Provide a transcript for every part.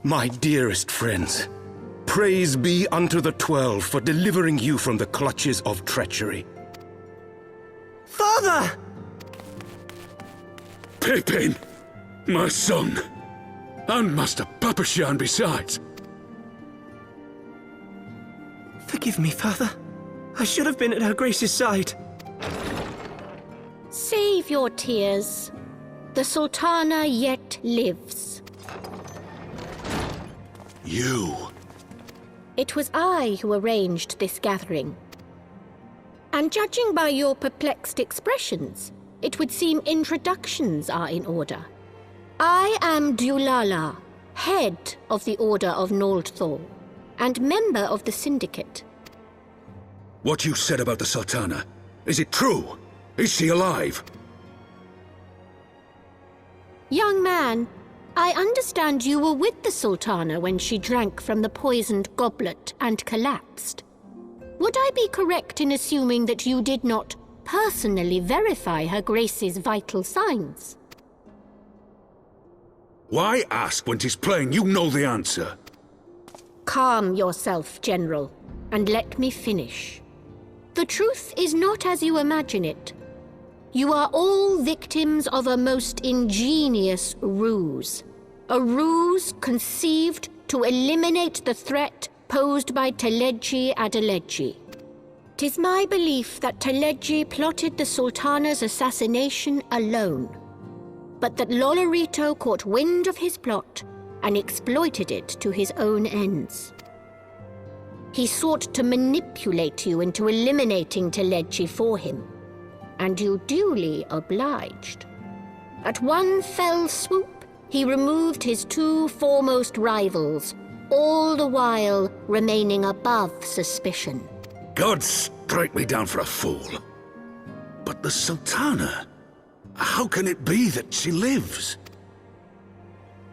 My dearest friends, praise be unto the 12 for delivering you from the clutches of treachery. Father! Pippin, my son, and Master Papashan besides. Forgive me, Father. I should have been at Her Grace's side. Save your tears. The Sultana yet lives. You? It was I who arranged this gathering. And judging by your perplexed expressions, it would seem introductions are in order. I am Dulala, head of the Order of Noldthor, and member of the Syndicate. What you said about the Sultana, is it true? Is she alive? Young man, I understand you were with the Sultana when she drank from the poisoned goblet and collapsed. Would I be correct in assuming that you did not personally verify Her Grace's vital signs? Why ask when 'tis plain you know the answer? Calm yourself, General, and let me finish. The truth is not as you imagine it. You are all victims of a most ingenious ruse. A ruse conceived to eliminate the threat posed by Teleji Adeleji. 'Tis my belief that Teleji plotted the Sultana's assassination alone, but that Lolorito caught wind of his plot and exploited it to his own ends. He sought to manipulate you into eliminating Teleji for him, and you duly obliged. At one fell swoop, he removed his two foremost rivals, all the while remaining above suspicion. God strike me down for a fool. But the Sultana, how can it be that she lives?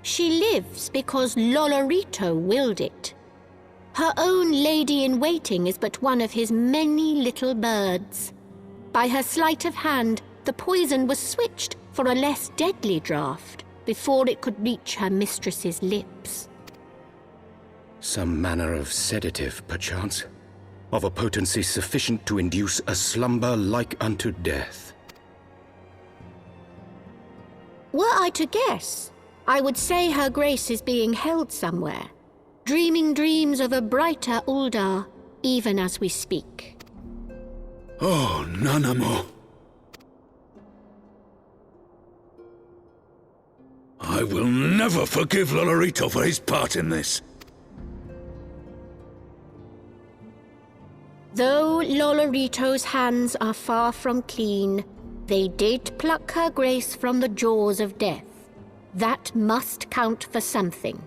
She lives because Lolorito willed it. Her own lady-in-waiting is but one of his many little birds. By her sleight of hand, the poison was switched for a less deadly draught before it could reach her mistress's lips. Some manner of sedative, perchance, of a potency sufficient to induce a slumber like unto death. Were I to guess, I would say her grace is being held somewhere, dreaming dreams of a brighter Uldar, even as we speak. Oh, Nanamo. I will never forgive Lolorito for his part in this. Though Lolorito's hands are far from clean, they did pluck her grace from the jaws of death. That must count for something.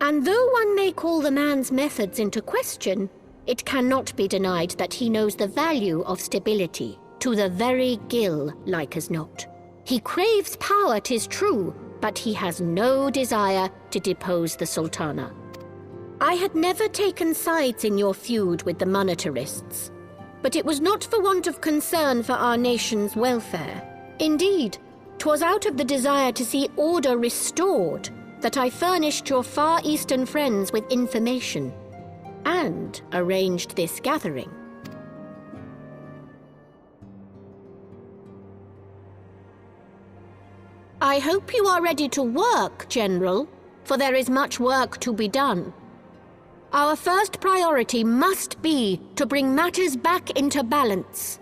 And though one may call the man's methods into question, it cannot be denied that he knows the value of stability, to the very gill, like as not. He craves power, 'tis true, but he has no desire to depose the Sultana. I had never taken sides in your feud with the monetarists, but it was not for want of concern for our nation's welfare. Indeed, 'twas out of the desire to see order restored that I furnished your Far Eastern friends with information, and arranged this gathering. I hope you are ready to work, General, for there is much work to be done. Our first priority must be to bring matters back into balance.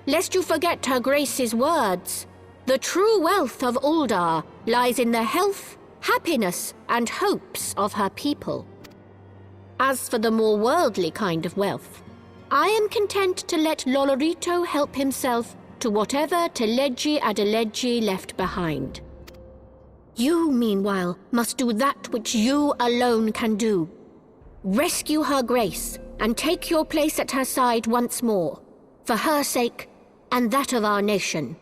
Lest you forget Her Grace's words, the true wealth of Uldar lies in the health, happiness, and hopes of her people. As for the more worldly kind of wealth, I am content to let Lolorito help himself to whatever Teleji Adeleji left behind. You, meanwhile, must do that which you alone can do. Rescue Her Grace and take your place at her side once more, for her sake and that of our nation.